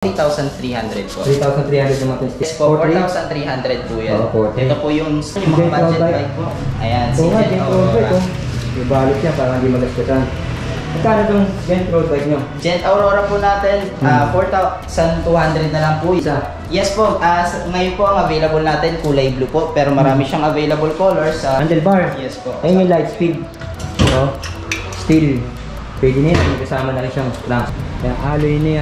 3,300 po. 3,300 naman ito. Yes po, 4,300 po yan. Oh, ito po yung mga budget bike po. Ayan, si Gent Aurora. Yung balot niya para hindi malaskutan. Magkano itong Gent Road bike nyo? Gent Aurora po natin, 4,200 na lang po. Isa? Yes po, ngayon po ang available natin, kulay blue po. Pero marami siyang available colors. Handlebar? Yes po. Ayun yung light speed. No? Steel. Pwede na yan, kasama na rin siyang clamp. Kaya alloy na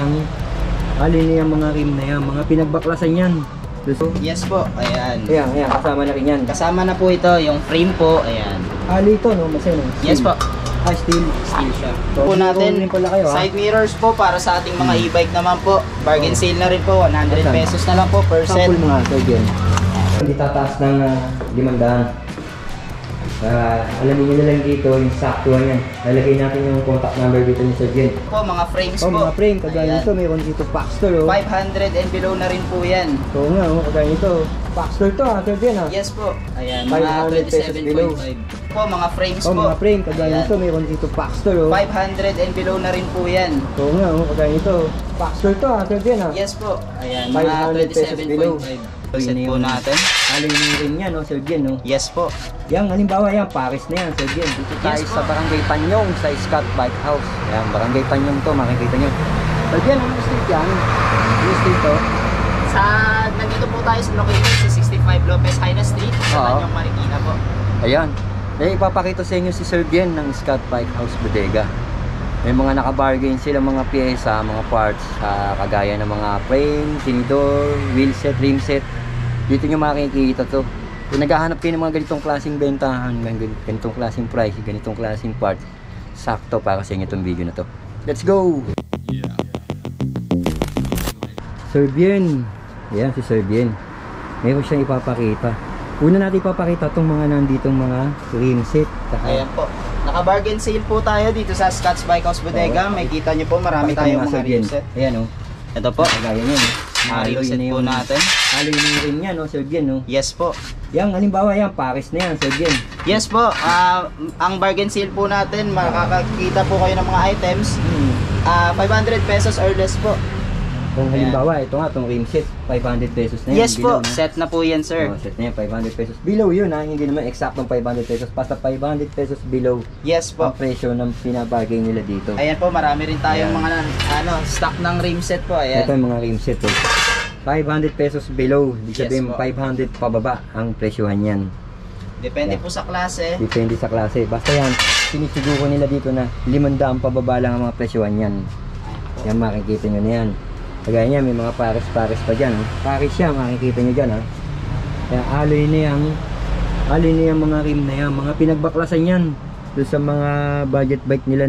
yung mga rim na yan, mga pinagbaklasan yan. So, yes po, ayan. Ayan, kasama na rin yan. Kasama na po ito, yung frame po, ayan. Alloy ito, no? Masaya, no? Yes po. Steel. Steel siya. So, po natin, kayo, side mirrors po para sa ating mga e-bike naman po. Bargain sale na rin po, 100 pesos na lang po per set. Sample mga kaibigan. Hindi tataas ng 500. Alamin nyo na lang dito yung saktuhan yan. Lalagay natin yung contact number dito ni Sir Gent. Po, mga frames po. Mga frame, kagaya nito, mayroon dito Paxtor. 500 and below na rin po yan. Oo nga, kagaya nito. Paxtor to Sir Gent. Yes po. Ayan, 500 pesos below. Po, mga frames po. Mga frame, kagaya nito, mayroon dito Paxtor. 500 and below na rin po yan. Oo nga, kagaya nito. Paxtor to Sir Gent. Yes po. Ayan, mga 27.5. Set po natin. Alin rin yan, Sir Gent, no? Yes po. Yan, halimbawa yan, Paris na yan, Sir Gent. Dito tayo sa Barangay Panyong, sa Scott Bike House. Yan, Barangay Panyong to, makikita nyo. Sir Gent, anong street yan? Yung street to? Nandito po tayo sa location sa 65 Lopez Haina Street, sa Panyong, Marikina po. Ayan. Ipapakita sa inyo si Sir Gent ng Scott Bike House Bodega. May mga nakabargain sila mga pyesa, mga parts, kagaya ng mga frame, tinidor, wheel set, rim set. Dito nyo makikita to. Kung naghahanap kayo ng mga ganitong klaseng bentahan, ganitong klaseng price, ganitong klaseng parts, sakto para sa inyo itong video na to. Let's go! Sir Bien. Ayan si Sir Bien. Mayroon siyang ipapakita. Una natin ipapakita itong mga nanditong mga rim set. Ayan po. Naka-bargain sale po tayo dito sa Scott's Bike House Bodega. May kita nyo po, marami tayong mga rim set. Ayan o. Ito po. Kagaya nyo. Rim set po natin. Alloy na rin yan, Sir Bien, no? Yes po. Yan, halimbawa yan, Paris na yan, Sir Bien. Yes po. Ang bargain sale po natin, makakakita po kayo ng mga items. 500 pesos or less po. Kung halimbawa, ito nga, itong rim set, 500 pesos na yan. Yes po, set na po yan, sir. Set na yan, 500 pesos. Below yun, hindi naman eksaktong 500 pesos. Basta 500 pesos below. Yes po. Ang presyo ng pinabagay nila dito. Ayan po, marami rin tayong mga stock ng rim set po. Ayan. Ito yung mga rim set. 500 pesos below. Ibig sabihin, 500 pababa ang presyohan yan. Depende po sa klase. Depende sa klase. Basta yan, sinisiguro nila dito na 500 pababa lang ang mga presyohan yan. Yan, makikita nyo na yan. Kagaya niya, may mga pares-pares pa dyan. Pares siya, makikita nyo dyan. Kaya alloy na yung mga rim na yan. Mga pinagbaklasan yan. Doon sa mga budget bike nila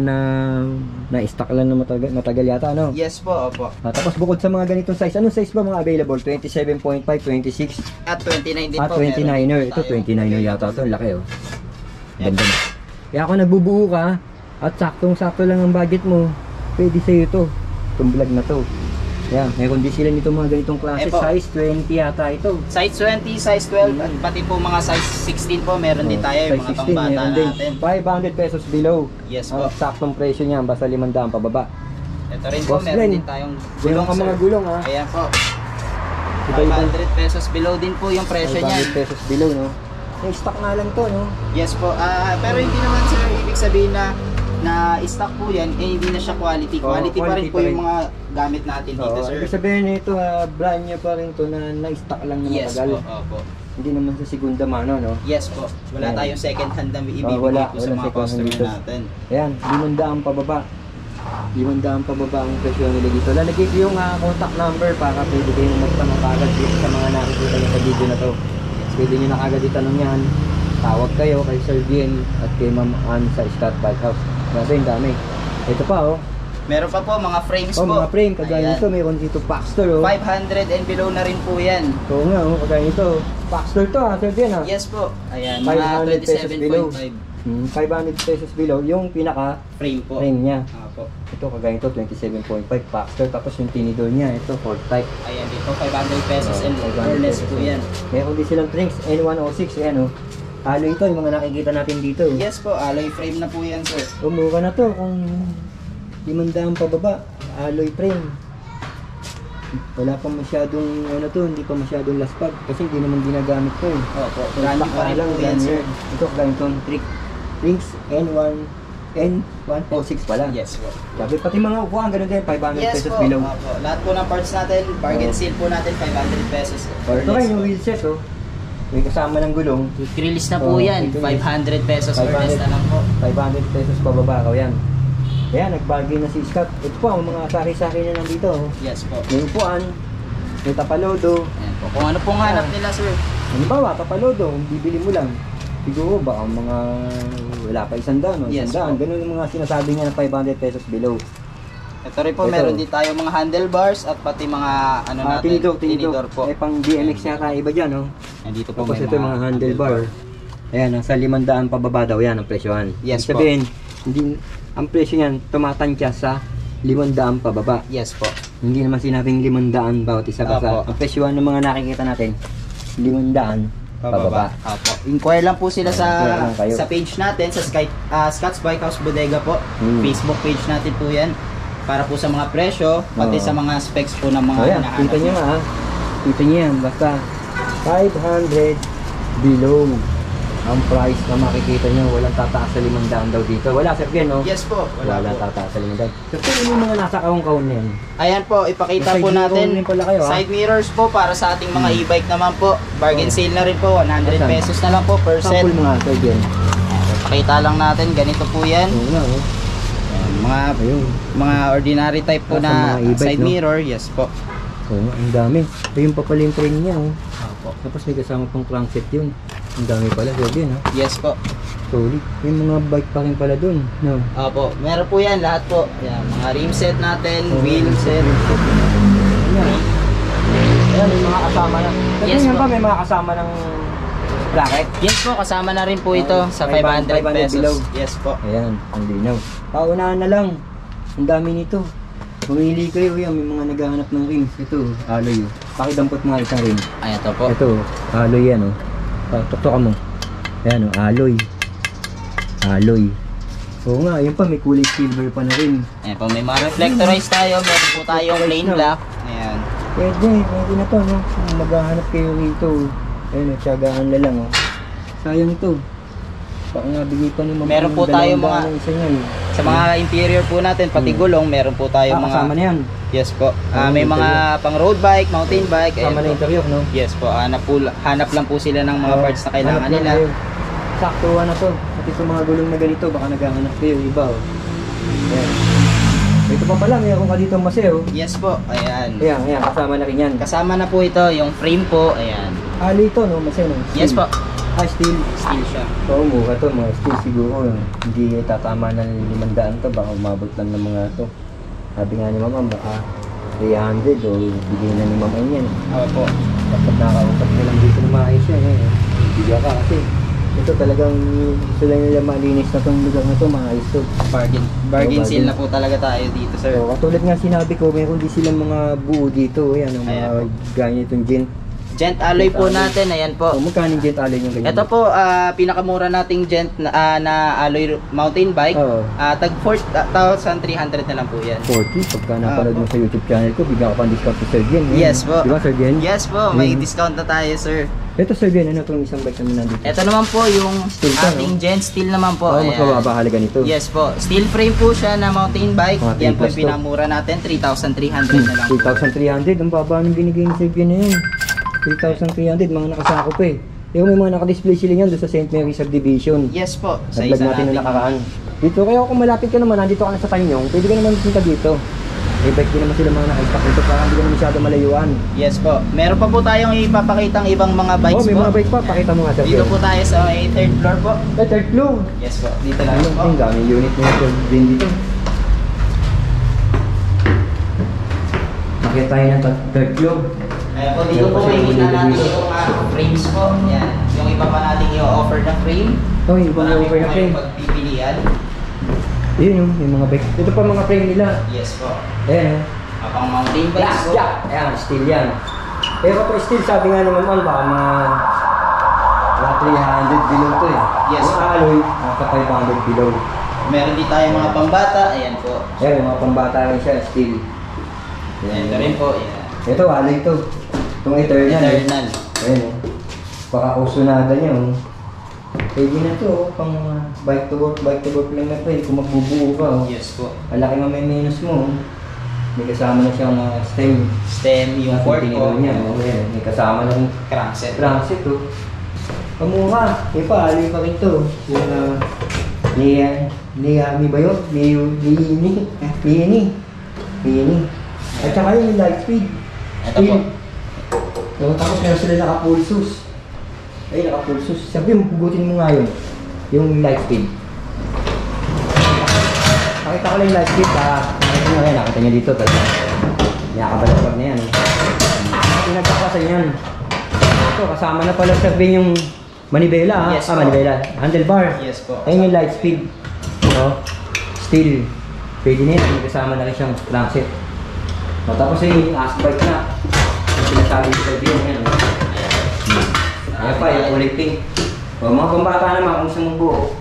na-stock lang na matagal yata, no? Yes po, opo. Tapos bukod sa mga ganitong size, anong size ba mga available? 27.5, 26? At 29 din po. 29er. Ito, 29er yata ito. Laki, oh. Ganda na. Kaya kung nagbubuo ka, at saktong-sakto lang ang budget mo, pwede sa'yo ito. Itong vlog na to. Yan, meron din sila nito mga ganitong klase. Size 20 yata ito. Size 20, size 12, at pati po mga size 16 po, meron din tayo yung mga pangbata natin. 500 pesos below. Yes po. Ang saktong presyo niyan, basta 500 pababa. Ito rin po, meron din tayong gulong, sir. Mga gulong, ha? Ayan po. 500 pesos below din po yung presyo niyan. 500 pesos below, no? May stock nga lang to, no? Yes po. Pero hindi naman, sir, ibig sabihin na stock po yan, hindi na siya quality. Quality pa rin po yung mga gamit natin dito, sir. Ibig sabihin nito, brand niya pa rin to na stock lang na matagal. Yes po, opo. Hindi naman sa segunda mano, no? Yes po. Wala tayong second hand na ibibigay po sa mga customer natin. Ayan, 500 pababa. 500 pababa ang presyo nila dito. Lalagay ko yung contact number para pwede kayo magtanong kagad dito sa mga nakikita nyo sa video na to. Pwede nyo na kagad itanong yan. Tawag kayo kay Sir Bien at kay Ma'am Ann sa Scott Bike House. Grabe, yung dami. Ito pa, oh. Meron pa po mga frames po. Mga frame, kagaya nito, meron dito Paxtor, oh. 500 and below na rin po yan. Oo nga, oh, kagaya nito. Paxtor to, Sir Bien, ha? Yes po. Ayan, 500 pesos below. 27.5. 500 pesos below, yung pinaka frame po. Frame niya. Apo. Ito, kagaya ito, 27.5 Paxtor. Tapos yung tinidor niya, ito, 4 type. Ayan, dito 500 pesos and or less po yan. Meron din silang drinks, N106, ayan, oh. Alloy ito, yung mga nakikita natin dito. Yes po, alloy frame na po yan, sir. Mura na to kung 500 pababa, alloy frame. Wala pa masyadong, ano to, hindi pa masyadong last pad. Kasi hindi naman ginagamit ko eh. Opo, brand new pa rin po yan, sir. Ito, Ganton trick. Rings, N1, N106 pala. Yes po. Sabi, pati mga upuan, ganun din, 500 Yes pesos po. below. Opo. Lahat po ng parts natin, bargain sale po natin, 500 pesos. Ito kayo yung wheel set, oh. May kasama ng gulong. Quick release na po yan, quick 500 pesos 500 per na lang po. 500 pesos pababa yan. Ayan, nag-bargain na si Scott. Ito po, ang mga sari-sari na nandito. Oh. Yes po. May upuan, may tapalodo. Ayan po. Kung ano pong hanap nila, sir. Halimbawa, tapalodo, bibili mo lang. Siguro baka mga wala pa 100 o 100. Yes, po. Ganun yung mga sinasabi niya na 500 pesos below. Ito rin po, Ito. meron din tayo mga handlebars at pati mga ano natin, Tinidor po. Eh, pang DMX yata iba dyan, oh. Ayan, dito po Tapos may ito yung mga handlebar. Ayan, nasa 500 pababa daw yan ang presyohan. Yes, Ibig sabihin, hindi, ang presyo niyan tumatansya sa 500 pababa. Yes po. Hindi naman sinabing 500 bawat isa basta. Opo. Ang presyohan ng mga nakikita natin, 500 pababa. Opo. Inquire lang po sila Inquire lang kayo. sa page natin, sa Scott's Bike House Bodega po. Facebook page natin po yan. Para po sa mga presyo, pati Oo. sa mga specs po ng mga Oh, yan, hinahanap kita niyo nyo. nga ha. Kita niyo yan, basta 500 below ang price na makikita niyo. Walang tataas sa 500 daw dito. Wala, Sir Bien, no? Yes po. Wala po. tataas sa 500. So, kung yung mga nasa kaung-kaun na yan, Ayan po, ipakita May po side mirror natin. rin pala kayo, ha? Side mirrors po para sa ating mga e-bike naman po. Bargain Oh. sale na rin po, 100 Asan? pesos na lang po per set. sample mga Sir Bien. Ipakita lang natin, ganito po yan. Oo nga, oh. Ayan, mga ordinary type po Nasa na mga e-bike, side no? mirror, yes po. Oo nga, ang dami. Ayun pa pala yung train niya, oh. Opo. Tapos may kasama pang crankset yun. Ang dami pala, Sir Bien, ha? Yes po. Solid. Yung mga bike pa rin pala dun, no? Opo, meron po yan lahat po. Yan, mga rim set natin, Oo, wheel set. Ayan. Ayan, may mga kasama na. Kasi Yes, yan po. ba may mga kasama ng bracket? Yes po, kasama na rin po ito sa 500 500 pesos. below. Yes po. Ayan, ang linaw. Paunahan na lang. Ang dami nito. Pumili kayo, yan, may mga naghahanap ng rims. Ito, alloy. Oh. Pakidampot mga isang rim. Ayan to po. Ito, alloy yan, oh. Tuktokan mo. Ayan, oh, alloy. Alloy. Oo nga, yun pa, may kulay silver pa na rin. Ayan po, may mga reflectorized tayo. Meron po tayong plain na. black. Ayan. Pwede na to, no? Kung maghahanap kayo rito. Ayun, tsagaan na lang, oh. Sayang to. Baka nga bigay pa ni Ma'am Meron ng po tayo 200 mga- na isa niyan. Sa mga interior po natin, pati gulong, meron po tayo mga... Kasama na yan. Yes po. Ah, May mga pang road bike, mountain bike. Kasama na Ayan po. interior, no? Yes po. Hanap lang po sila ng mga parts na kailangan Hanap lang nila. kayo. Sakto na to. Pati sa mga gulong na ganito, baka naghahanap kayo, iba, oh. Ayan. Ito pa pala, mayroon ka dito maseo. Yes po. Ayan. Ayan, ayan, kasama na rin yan. Kasama na po ito, yung frame po. Ayan. Ali ito, no? Maseo, no? Yes po. Ah, steel. Steel siya. Oo, mura to, mga steel siguro. Hindi tatama ng 500 to, baka umabot lang ng mga to. Sabi nga ni Mama, baka 300 o bigay na ni Mama yan. Opo. Dapat nakausap nilang dito na maayos yan, eh. Bigyan ka kasi. Ito talagang gusto lang nila malinis na tong lugar na to, maayos to. Bargain bargain. sale na po talaga tayo dito, sir. So, katulad nga sinabi ko, meron din silang mga buo dito. Ayan, ang mga Ayan gaya itong gent. Gent alloy po Gent alloy. natin, ayan po. O, magkano yung gent alloy yung ganyan? Ito po, pinakamura nating gent na alloy mountain bike. Oo. Tag 4,300 na lang po yan. 40, pagka napanood mo sa YouTube channel ko, bigyan ka pang discount sa Sir Bien. Yes po. Di ba, Sir Bien? Yes po, may Mm. discount na tayo, sir. Ito, Sir Bien, ano itong isang bike naman nandito? Ito naman po yung Steel pa, ating no? gent steel naman po. Oo, mas Ayan. mababa halaga nito. Yes po. Steel frame po siya na mountain bike. Mga Yan po 3+ yung to. pinamura natin, 3,300 na lang po. 3,300, ang baba ng binigay ni Sir Bien na yan. 3,300, mga nakasako pa eh. Yung may mga nakadisplay sila yan doon sa St. Mary Subdivision. Yes po. Sa Nag-vlog isa natin natin. na nakaraan. Dito, kaya kung malapit ka naman, nandito ka na sa Tanyong, pwede ka naman punta dito. May bike din naman sila mga naka-stock dito para hindi ka naman masyado malayuan. Yes po. Meron pa po tayong ipapakitang ibang mga bikes Oh, may po. mga bike pa, pakita mo nga Sir Dito Bien. po tayo sa may third floor po. Ay, third floor. Yes po. Dito lang Ano, po. ang daming unit na Sir Bien dito. Makita tayo ng third floor. Ayan po, dito po makikita natin yung frames po. Yan. Yung iba pa natin i-offer na frame. Oh, yung mga Marami over po na frame. kayong pagpipilian. Yun yung mga bike. Ito pa mga frame nila. Yes po. Ayan. Pang mountain bikes po. Ayan, steel yan. Pero pa steel, sabi nga naman man, baka mga 300 below to eh. Yes. Yung alloy, nasa 500 below. Meron din tayo mga pambata. Ayan po. Ayan, yung mga pambata rin siya, steel. Ayan rin po. Ayan. Ito, alay ito. Itong Eternal. Eternal. Ayan o. Pakakusunada niya o. Pwede na ito o. Pang bike to work lang na ito eh. Kung magbubuo ka o. Yes po. Malaki mamay-minus mo o. May kasama na siyang stem. Stem, yung fork po. Niya, o. Ayan. May kasama na yung Crankset. crankset o. Pamuha. Eh pa, alay pa rin ito. Yung Niyami ba yun? Niyini. At saka yung light speed. Ito po. So, tapos meron sila naka-pulsus. Ay, naka-pulsus. Sabi mo, hugutin mo nga yun. Yung light speed. Nakita ko lang yung light speed. Nakita nyo dito. Nakakabalapag na yan. Pinagkakasan yan. Ito, kasama na pala sabihin yung manibela. Yes po. Manibela. Handlebar. Yes po. Ayun yung light speed. Steel. Pwede na yan. Kasama na rin siyang crankset. Tapos yung asphalt na. Yung sinasabi ko sa video. Ayan pa, yung kulay pink. Mga pambata naman kung sa mong buo.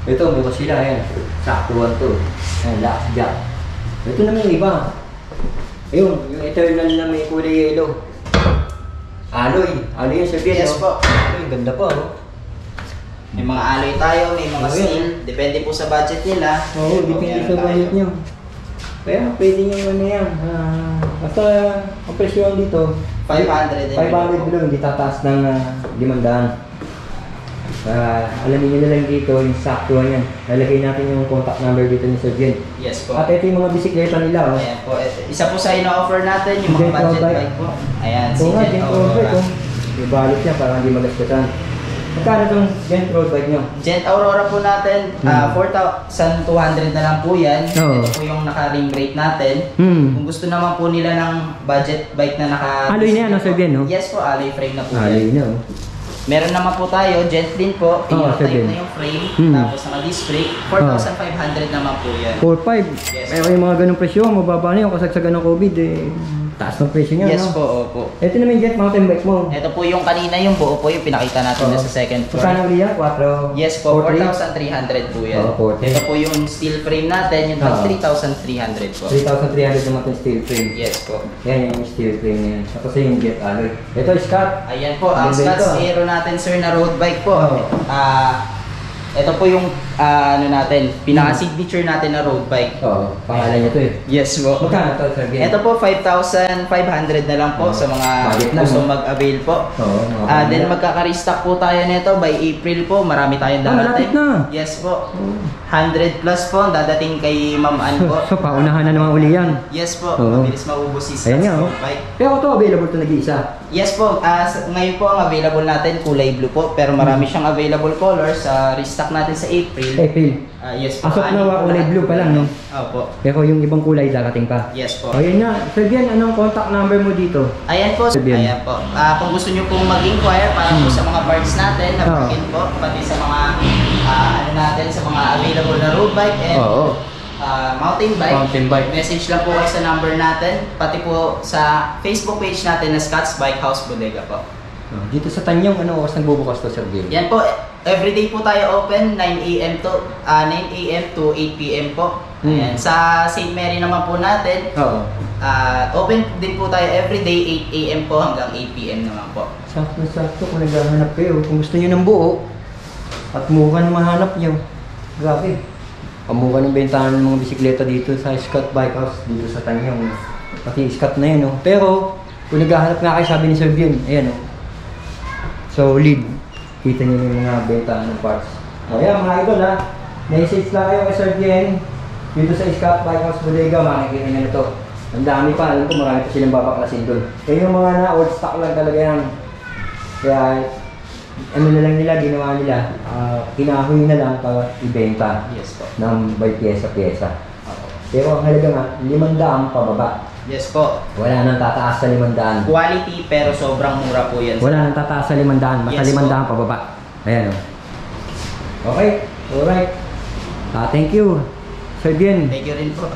Ito, bukas sila. Ayan. Saktuan to. Ayan, last jack. Ito naman yung iba. Ayun, yung Eternal na may kulay yellow. Alloy. Alloy yung sabihin. Yes po. Alloy, ganda pa. May mga alloy tayo, may mga steel. Depende po sa budget nila. Oo, depende sa budget nyo. Kaya pwede nyo ano yan. Basta ang presyo dito 500 din. 500 below, hindi tataas ng 500. Alamin nyo na lang dito yung sakto yan. Lalagay natin yung contact number dito ni Sir Jen. Yes po. At ito yung mga bisikleta nila. Ayan po. Isa po sa ina-offer natin, yung mga Gent budget Road bike po. Ayan, si Oo nga, Gent Gent Road Bike. Aurora. May balot niya para hindi magaspatan. Magkano itong Gent Road Bike nyo? Gent Aurora po natin, 4,200 na lang po yan. Oo. Ito po yung naka-ring rate natin. Kung gusto naman po nila ng budget bike na naka... Alloy na yan, no, Sir Jen, no? Yes po, alloy frame na po Alloy yan. na, oh. Meron naman po tayo, Gent din po. Oo, Yung Sir type Jen. na yung frame, Hmm. tapos naka-disc brake. 4,500 naman po yan. 4.5. Yes. Pero yung mga ganong presyo, mababa na yung kasagsagan ng COVID eh. Taas ng presyo niya, Yes no? po, opo. Ito naman yung Jet mountain bike mo. Ito po yung kanina, yung buo po yung pinakita natin na sa second floor. Magkano ulit yan? 4? Yes po, 4,300 po yan. Oo, 40. Ito po yung steel frame natin, yung Oo. 3,300 po. 3,300 naman yung steel frame. Yes po. Yan yung steel frame na yan. Tapos yung Jet alloy. Ito, Scott. Ayan po, ang Ganda Scots ito, Aero natin sir na road bike po. Oo. Ito po yung ano natin, pinaka-signature natin na road bike. Oo, pangalan niya to eh. Yes po. Magkano to, Sir Gen? Ito po 5,500 na lang po Oo. sa mga Budget lang, gusto no? mag-avail po. Oo, Then magkaka-restock po tayo nito by April po. Marami tayong malapit darating. na. Yes po. 100 plus po dadating kay Ma'am Ann po. So, paunahan na naman uli yan. Yes po. Oo. Mabilis maubos si Ayan nga, oh. road bike. Pero ito, available to nag-iisa. Yes po, ngayon po ang available natin kulay blue po, pero marami siyang available colors sa restock natin sa April. April. Yes po. As of now, kulay blue pa lang, no? Opo. Pero yung ibang kulay darating pa. Yes po. O yun nga. Sir Gen, anong contact number mo dito? Ayan po. Sabihan. Ayan po. Kung gusto niyo pong mag-inquire para po sa mga parts natin, na Oo. bagin po, pati sa mga ano natin, sa mga available na road bike and Oo. mountain bike. Mountain bike. Message lang po kayo sa number natin, pati po sa Facebook page natin na Scott's Bike House Bodega po. Dito sa Tanyong, ano oras nagbubukas to, Sir Gen? Yan po, everyday po tayo open, 9 a.m. to 8 p.m. po. Ayan. Sa St. Mary naman po natin, Oo. open din po tayo everyday, 8 a.m. po hanggang 8 p.m. naman po. Sakto kung naghahanap kayo. Kung gusto nyo ng buo, at mukha na mahanap nyo. Grabe. Pamukha ng bentahan ng mga bisikleta dito sa Scott Bike House, dito sa Tanyong. Pati Scott na yun, oh. Pero, kung naghahanap nga kayo, sabi ni Sir Bien, ayan, oh. Solid. Kita nyo yung mga bentahan ng parts. O yan, mga idol, ha. Message lang kayo kay Sir Bien. Dito sa Scott Bike House Bodega, makikita nyo na ito. Ang dami pa, alam ko marami pa silang babaklasin doon. Kaya yung mga na-old stock lang talaga yan. Kaya, ano na lang nila, ginawa nila, kinahoy na lang para ibenta Yes po. ng by pyesa-pyesa. Pero ang halaga nga, 500 pababa. Yes po. Wala nang tataas sa 500. Quality pero sobrang mura po yan. Wala nang tataas sa 500, basta Yes, 500 pababa. Ayan o. Okay, alright. Thank you. Sir Bien. Thank you rin po.